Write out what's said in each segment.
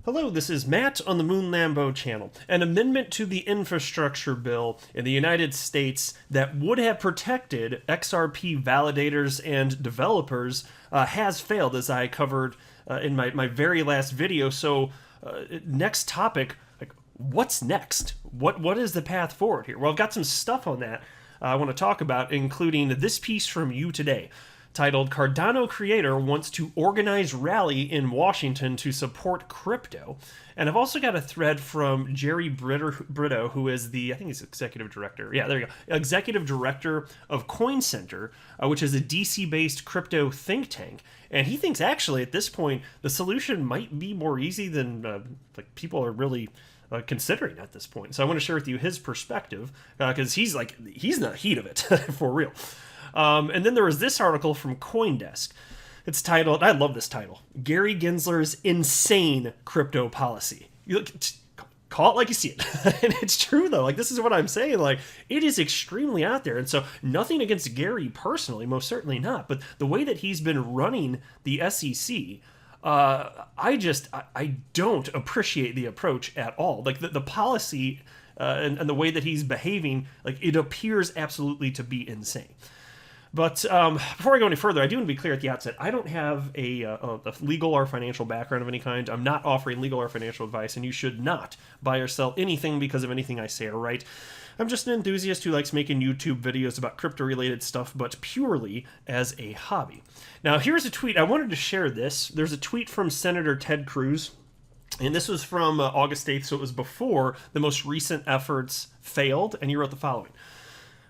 Hello, this is Matt on the Moon Lambo channel. An amendment to the infrastructure bill in the United States that would have protected XRP validators and developers has failed, as I covered in my very last video. So, next topic, like, what's next? What is the path forward here? Well, I've got some stuff on that I want to talk about, including this piece from You Today, titled Cardano Creator Wants to Organize Rally in Washington to Support Crypto. And I've also got a thread from Jerry Britto, who is I think he's executive director. Yeah, there you go. Executive director of Coin Center, which is a DC-based crypto think tank. And he thinks actually at this point, the solution might be more easy than people are really considering at this point. So I want to share with you his perspective, because he's in the heat of it, for real. And then there was this article from CoinDesk. It's titled, I love this title, Gary Gensler's Insane Crypto Policy. You look, call it like you see it. And it's true, though. This is what I'm saying. It is extremely out there. And so nothing against Gary personally, most certainly not. But the way that he's been running the SEC, I don't appreciate the approach at all. The policy and the way that he's behaving, it appears absolutely to be insane. But before I go any further, I do want to be clear at the outset. I don't have a legal or financial background of any kind. I'm not offering legal or financial advice, and you should not buy or sell anything because of anything I say or write. I'm just an enthusiast who likes making YouTube videos about crypto-related stuff, but purely as a hobby. Now, here's a tweet. I wanted to share this. There's a tweet from Senator Ted Cruz, and this was from August 8th, so it was before the most recent efforts failed, and he wrote the following.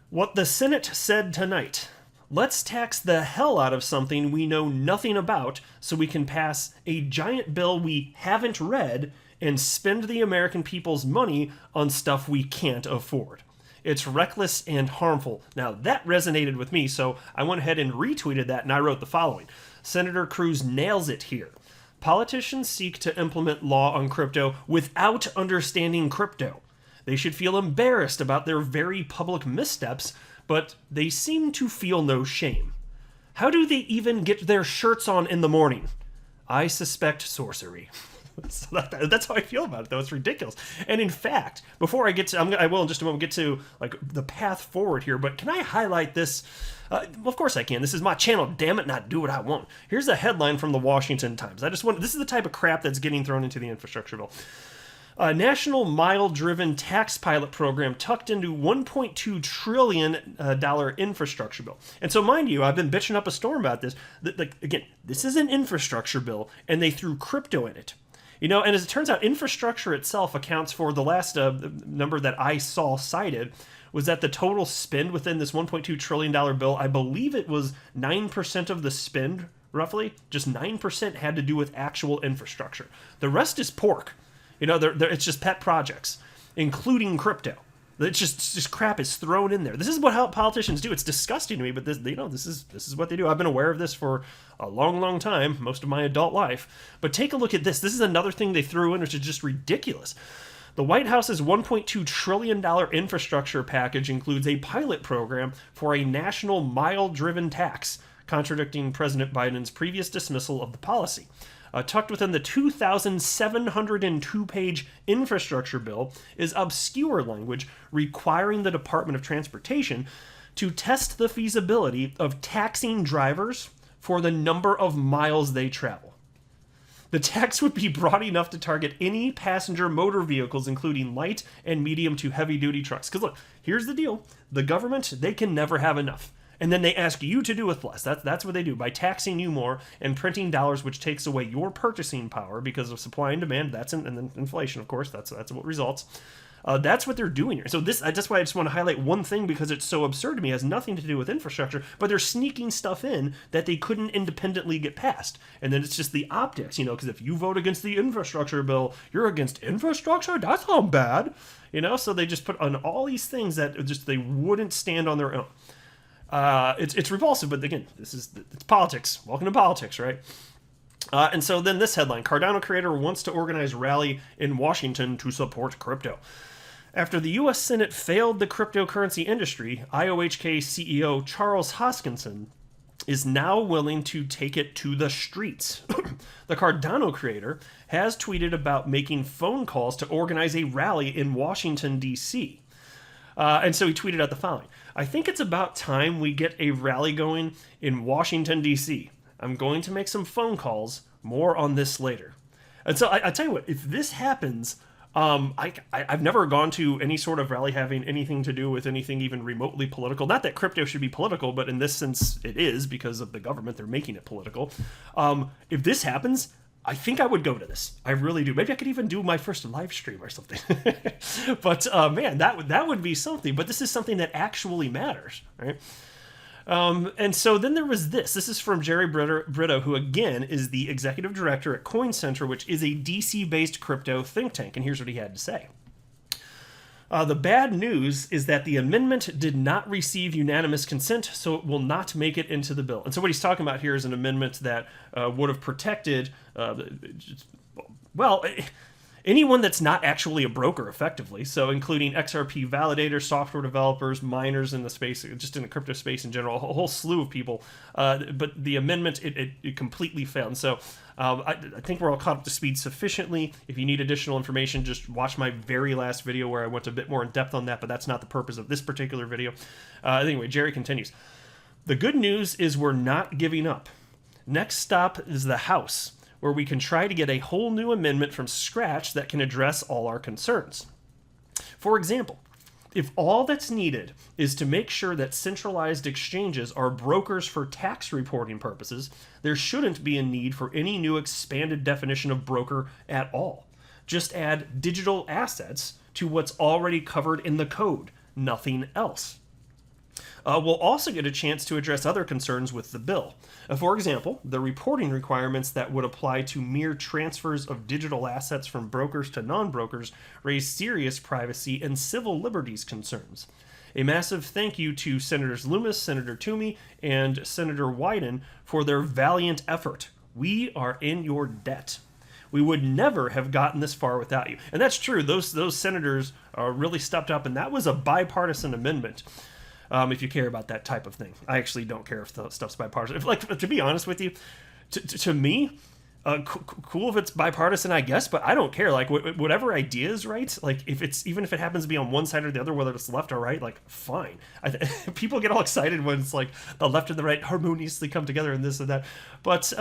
What the Senate said tonight: let's tax the hell out of something we know nothing about so we can pass a giant bill we haven't read and spend the American people's money on stuff we can't afford. It's reckless and harmful. Now, that resonated with me, so I went ahead and retweeted that, and I wrote the following. Senator Cruz nails it here. Politicians seek to implement law on crypto without understanding crypto. They should feel embarrassed about their very public missteps, but they seem to feel no shame. How do they even get their shirts on in the morning? I suspect sorcery. So that's how I feel about it, though. It's ridiculous. And in fact, before I get to, I will in just a moment get to the path forward here, but can I highlight this? Well, of course I can. This is my channel. Damn it, not do what I want. Here's a headline from the Washington Times. This is the type of crap that's getting thrown into the infrastructure bill. A national mile-driven tax pilot program tucked into $1.2 trillion infrastructure bill. And so, mind you, I've been bitching up a storm about this. Again, this is an infrastructure bill, and they threw crypto in it. And as it turns out, infrastructure itself accounts for, the last number that I saw cited was that the total spend within this $1.2 trillion bill, I believe it was 9% of the spend, roughly. Just 9% had to do with actual infrastructure. The rest is pork. It's just pet projects, including crypto. It's just crap is thrown in there. This is how politicians do. It's disgusting to me, but this is what they do. I've been aware of this for a long, long time, most of my adult life. But take a look at this. This is another thing they threw in, which is just ridiculous. The White House's $1.2 trillion infrastructure package includes a pilot program for a national mile-driven tax, contradicting President Biden's previous dismissal of the policy. Tucked within the 2,702-page infrastructure bill is obscure language requiring the Department of Transportation to test the feasibility of taxing drivers for the number of miles they travel. The tax would be broad enough to target any passenger motor vehicles, including light and medium to heavy-duty trucks. Because look, here's the deal. The government, they can never have enough. And then they ask you to do with less. That's what they do, by taxing you more and printing dollars, which takes away your purchasing power because of supply and demand. And then inflation, of course. That's what results. That's what they're doing here. So that's why I just want to highlight one thing, because it's so absurd to me. It has nothing to do with infrastructure, but they're sneaking stuff in that they couldn't independently get passed. And then it's just the optics, because if you vote against the infrastructure bill, you're against infrastructure? That's not bad. So they just put on all these things that they wouldn't stand on their own. It's repulsive, but again, it's politics. Welcome to politics, right? And so then this headline, Cardano Creator wants to organize rally in Washington to support crypto. After the U.S. Senate failed the cryptocurrency industry, IOHK CEO Charles Hoskinson is now willing to take it to the streets. The Cardano creator has tweeted about making phone calls to organize a rally in Washington, D.C. And so he tweeted out the following: I think it's about time we get a rally going in Washington, D.C. I'm going to make some phone calls. More on this later. And so I tell you what, if this happens, I've never gone to any sort of rally having anything to do with anything even remotely political. Not that crypto should be political, but in this sense it is because of the government. They're making it political. If this happens, I think I would go to this. I really do. Maybe I could even do my first live stream or something. But man, that would be something. But this is something that actually matters, right? And so then there was this. This is from Jerry Britto, who again is the executive director at Coin Center, which is a DC-based crypto think tank. And here's what he had to say. The bad news is that the amendment did not receive unanimous consent, so it will not make it into the bill. And so what he's talking about here is an amendment that would have protected, anyone that's not actually a broker, effectively. So including XRP validators, software developers, miners in the space, just in the crypto space in general, a whole slew of people. But the amendment, it completely failed. And so I think we're all caught up to speed sufficiently. If you need additional information, just watch my very last video where I went a bit more in depth on that, but that's not the purpose of this particular video. Anyway, Jerry continues. The good news is we're not giving up. Next stop is the House, where we can try to get a whole new amendment from scratch that can address all our concerns. For example, if all that's needed is to make sure that centralized exchanges are brokers for tax reporting purposes, there shouldn't be a need for any new expanded definition of broker at all. Just add digital assets to what's already covered in the code, nothing else. We'll also get a chance to address other concerns with the bill. For example, the reporting requirements that would apply to mere transfers of digital assets from brokers to non-brokers raise serious privacy and civil liberties concerns. A massive thank you to Senators Loomis, Senator Toomey, and Senator Wyden for their valiant effort. We are in your debt. We would never have gotten this far without you. And that's true. Those senators really stepped up, and that was a bipartisan amendment. If you care about that type of thing. I actually don't care if the stuff's bipartisan. To be honest with you, to me, cool if it's bipartisan, I guess, but I don't care. Like, whatever idea is right, like, even if it happens to be on one side or the other, whether it's left or right, like, fine. People get all excited when it's like the left and the right harmoniously come together and this and that. But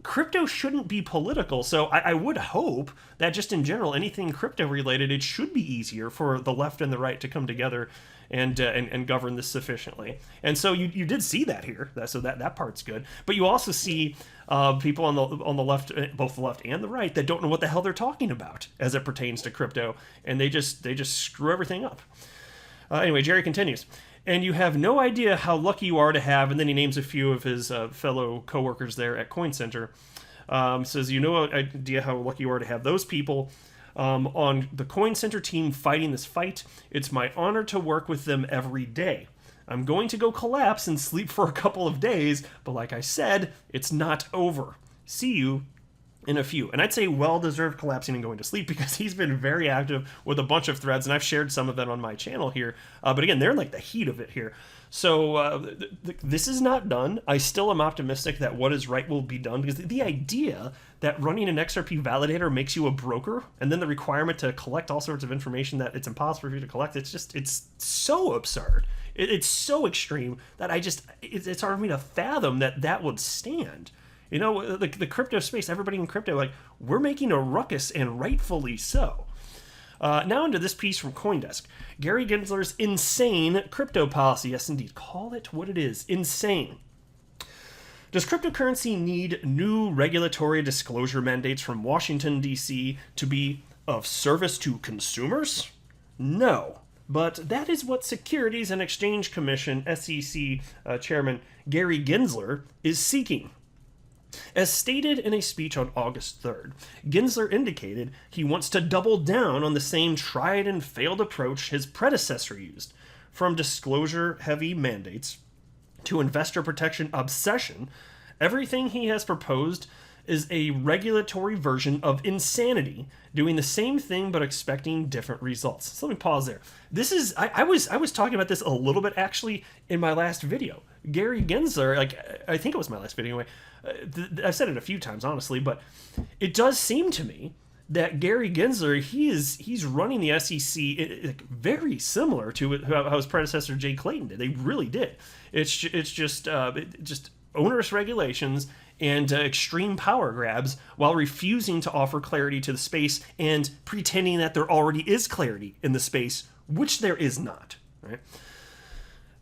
crypto shouldn't be political, so I would hope that just in general, anything crypto related, it should be easier for the left and the right to come together and govern this sufficiently. And so you did see that here, so that part's good. But you also see people on the left, both the left and the right, that don't know what the hell they're talking about as it pertains to crypto, and they just screw everything up. Anyway, Jerry continues. And you have no idea how lucky you are to have, and then he names a few of his fellow coworkers there at Coin Center. Says, you no idea how lucky you are to have those people on the Coin Center team fighting this fight. It's my honor to work with them every day. I'm going to go collapse and sleep for a couple of days, but like I said, it's not over. See you in a few. And I'd say well-deserved collapsing and going to sleep, because he's been very active with a bunch of threads, and I've shared some of them on my channel here. But again, they're in like the heat of it here. So this is not done. I still am optimistic that what is right will be done, because the idea that running an XRP validator makes you a broker, and then the requirement to collect all sorts of information that it's impossible for you to collect, it's so absurd. It's so extreme that it's hard for me to fathom that would stand. You know, the crypto space, everybody in crypto, like, we're making a ruckus, and rightfully so. Now into this piece from CoinDesk. Gary Gensler's insane crypto policy. Yes, indeed. Call it what it is. Insane. Does cryptocurrency need new regulatory disclosure mandates from Washington, D.C. to be of service to consumers? No. But that is what Securities and Exchange Commission, SEC Chairman Gary Gensler, is seeking. As stated in a speech on August 3rd, Gensler indicated he wants to double down on the same tried and failed approach his predecessor used. From disclosure-heavy mandates to investor protection obsession, everything he has proposed is a regulatory version of insanity, doing the same thing but expecting different results. So let me pause there. This is I was talking about this a little bit actually in my last video. Gary Gensler, like, I think it was my last video anyway. I've said it a few times, honestly, but it does seem to me that Gary Gensler, he's running the SEC very similar to how his predecessor Jay Clayton did. They really did. It's just onerous regulations and extreme power grabs while refusing to offer clarity to the space and pretending that there already is clarity in the space, which there is not. Right.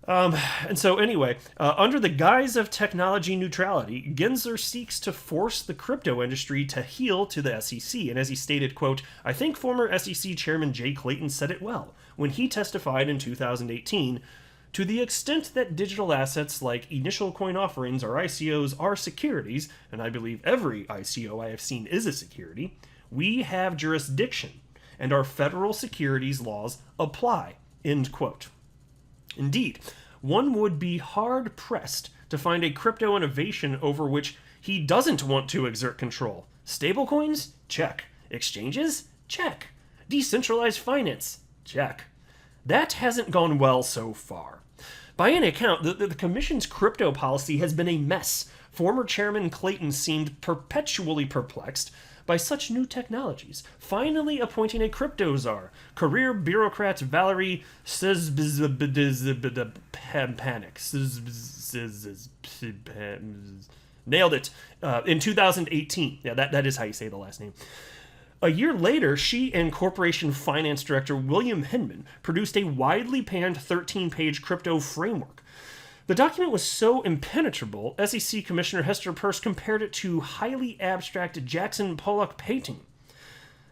And so anyway, under the guise of technology neutrality, Gensler seeks to force the crypto industry to heel to the SEC. And as he stated, quote, "I think former SEC Chairman Jay Clayton said it well when he testified in 2018, to the extent that digital assets like initial coin offerings or ICOs are securities, and I believe every ICO I have seen is a security, we have jurisdiction and our federal securities laws apply," end quote. Indeed, one would be hard-pressed to find a crypto innovation over which he doesn't want to exert control. Stablecoins? Check. Exchanges? Check. Decentralized finance? Check. That hasn't gone well so far. By any account, the Commission's crypto policy has been a mess. Former Chairman Clayton seemed perpetually perplexed by such new technologies, finally appointing a crypto czar, career bureaucrat Valerie nailed it, in 2018. Yeah, that is how you say the last name. A year later, she and Corporation Finance Director William Hinman produced a widely panned 13-page crypto framework. The document was so impenetrable, SEC Commissioner Hester Peirce compared it to highly abstract Jackson Pollock painting.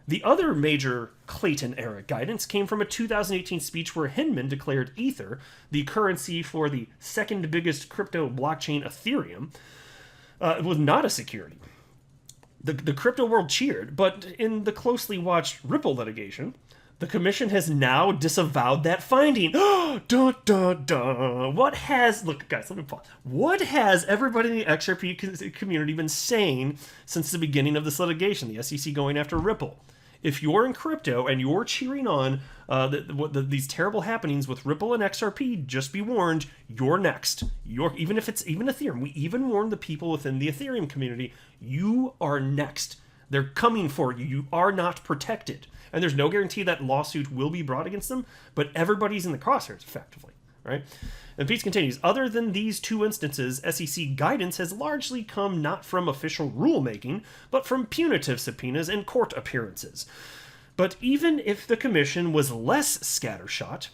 The other major Clayton-era guidance came from a 2018 speech where Hinman declared Ether, the currency for the second biggest crypto blockchain Ethereum, was not a security. The crypto world cheered, but in the closely watched Ripple litigation, the Commission has now disavowed that finding. Dun, dun, dun. Look, guys, let me pause. What has everybody in the XRP community been saying since the beginning of this litigation, the SEC going after Ripple? If you're in crypto and you're cheering on these terrible happenings with Ripple and XRP, just be warned, you're next. Even if it's even Ethereum. We even warned the people within the Ethereum community, you are next. They're coming for you. You are not protected. And there's no guarantee that lawsuit will be brought against them, but everybody's in the crosshairs, effectively, right? And Peace continues, other than these two instances, SEC guidance has largely come not from official rulemaking, but from punitive subpoenas and court appearances. But even if the Commission was less scattershot,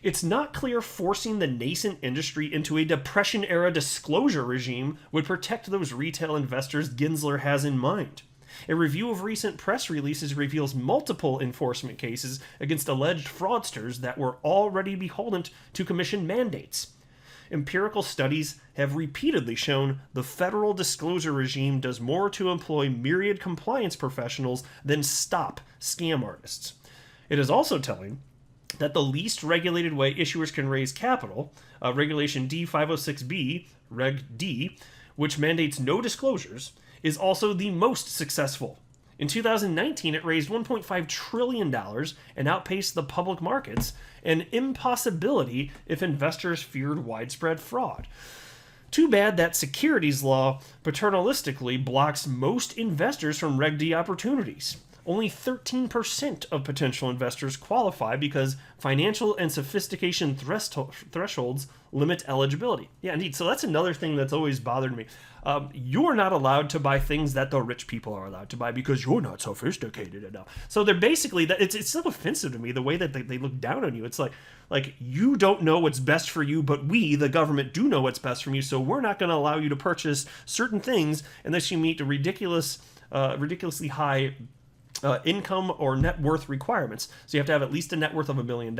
it's not clear forcing the nascent industry into a Depression-era disclosure regime would protect those retail investors Gensler has in mind. A review of recent press releases reveals multiple enforcement cases against alleged fraudsters that were already beholden to Commission mandates. Empirical studies have repeatedly shown the federal disclosure regime does more to employ myriad compliance professionals than stop scam artists. It is also telling that the least regulated way issuers can raise capital, Regulation D506B, Reg D, which mandates no disclosures, is also the most successful. In 2019, it raised $1.5 trillion and outpaced the public markets, an impossibility if investors feared widespread fraud. Too bad that securities law paternalistically blocks most investors from Reg D opportunities. Only 13% of potential investors qualify because financial and sophistication thresholds limit eligibility. Yeah, indeed. So that's another thing that's always bothered me. You're not allowed to buy things that the rich people are allowed to buy because you're not sophisticated enough. So they're basically, it's so offensive to me, the way that they look down on you. It's like you don't know what's best for you, but we, the government, do know what's best for you, so we're not going to allow you to purchase certain things unless you meet a ridiculously high income or net worth requirements. So you have to have at least a net worth of $1 million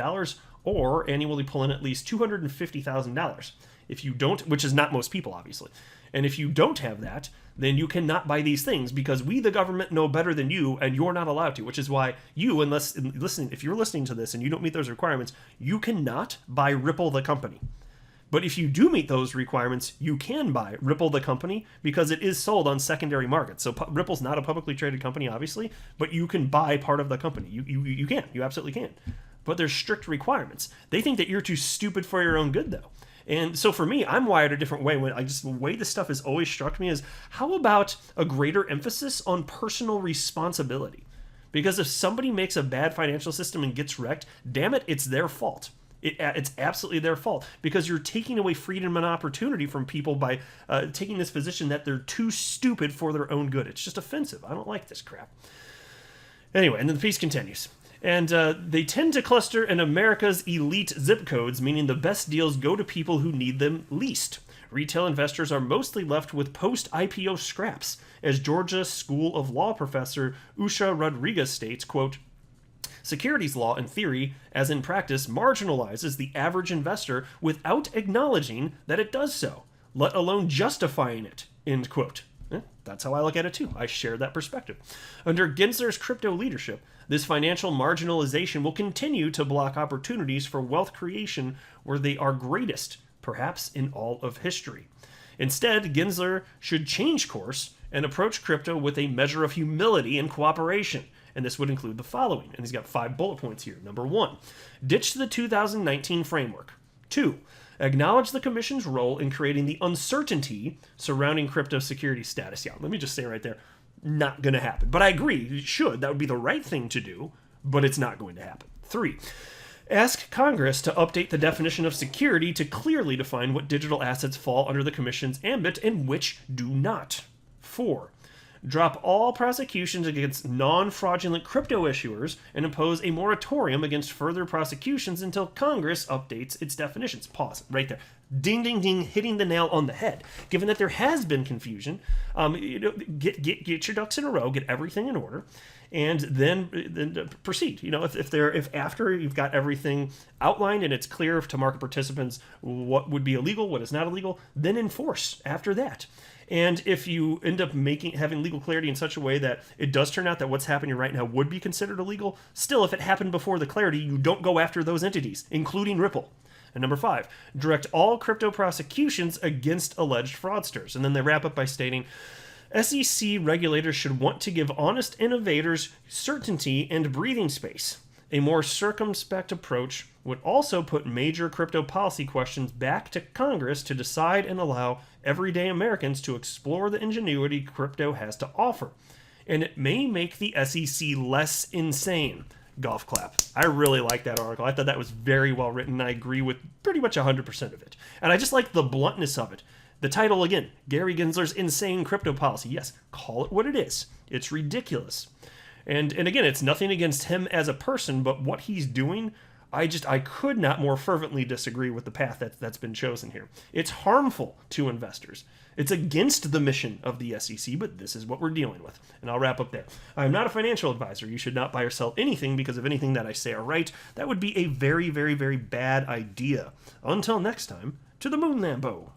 or annually pull in at least $250,000. If you don't, which is not most people, obviously. And if you don't have that, then you cannot buy these things because we, the government, know better than you, and you're not allowed to, which is why you, if you're listening to this and you don't meet those requirements, you cannot buy Ripple the company. But if you do meet those requirements, you can buy Ripple the company because it is sold on secondary markets. So Ripple's not a publicly traded company, obviously, but you can buy part of the company. You can. You absolutely can. But there's strict requirements. They think that you're too stupid for your own good, though. And so for me, I'm wired a different way. The way this stuff has always struck me is, how about a greater emphasis on personal responsibility? Because if somebody makes a bad financial system and gets wrecked, damn it, it's their fault. It's absolutely their fault, because you're taking away freedom and opportunity from people by taking this position that they're too stupid for their own good. It's just offensive. I don't like this crap. Anyway, and then the piece continues. And they tend to cluster in America's elite zip codes, meaning the best deals go to people who need them least. Retail investors are mostly left with post-IPO scraps, as Georgia School of Law professor Usha Rodriguez states, quote, "Securities law in theory, as in practice, marginalizes the average investor without acknowledging that it does so, let alone justifying it," end quote. That's how I look at it too. I share that perspective. Under Gensler's crypto leadership, this financial marginalization will continue to block opportunities for wealth creation where they are greatest, perhaps in all of history. Instead, Gensler should change course and approach crypto with a measure of humility and cooperation. And this would include the following. And he's got 5 bullet points here. Number 1, ditch the 2019 framework. 2, acknowledge the Commission's role in creating the uncertainty surrounding crypto security status. Yeah, let me just say right there, not going to happen. But I agree, it should. That would be the right thing to do, but it's not going to happen. 3, ask Congress to update the definition of security to clearly define what digital assets fall under the Commission's ambit and which do not. 4, drop all prosecutions against non-fraudulent crypto issuers and impose a moratorium against further prosecutions until Congress updates its definitions. Pause right there. Ding, ding, ding, hitting the nail on the head. Given that there has been confusion, get your ducks in a row, get everything in order, and then proceed. If after you've got everything outlined and it's clear to market participants what would be illegal, what is not illegal, then enforce after that. And if you end up having legal clarity in such a way that it does turn out that what's happening right now would be considered illegal, still, if it happened before the clarity, you don't go after those entities, including Ripple. And number 5, direct all crypto prosecutions against alleged fraudsters. And then they wrap up by stating, SEC regulators should want to give honest innovators certainty and breathing space. A more circumspect approach would also put major crypto policy questions back to Congress to decide and allow everyday Americans to explore the ingenuity crypto has to offer. And it may make the SEC less insane. Golf clap. I really like that article. I thought that was very well written. I agree with pretty much 100% of it. And I just like the bluntness of it. The title, again, Gary Gensler's Insane Crypto Policy. Yes, call it what it is. It's ridiculous. And again, it's nothing against him as a person, but what he's doing, I could not more fervently disagree with the path that's been chosen here. It's harmful to investors. It's against the mission of the SEC, but this is what we're dealing with. And I'll wrap up there. I'm not a financial advisor. You should not buy or sell anything because of anything that I say or write. That would be a very, very, very bad idea. Until next time, to the moon, Lambo.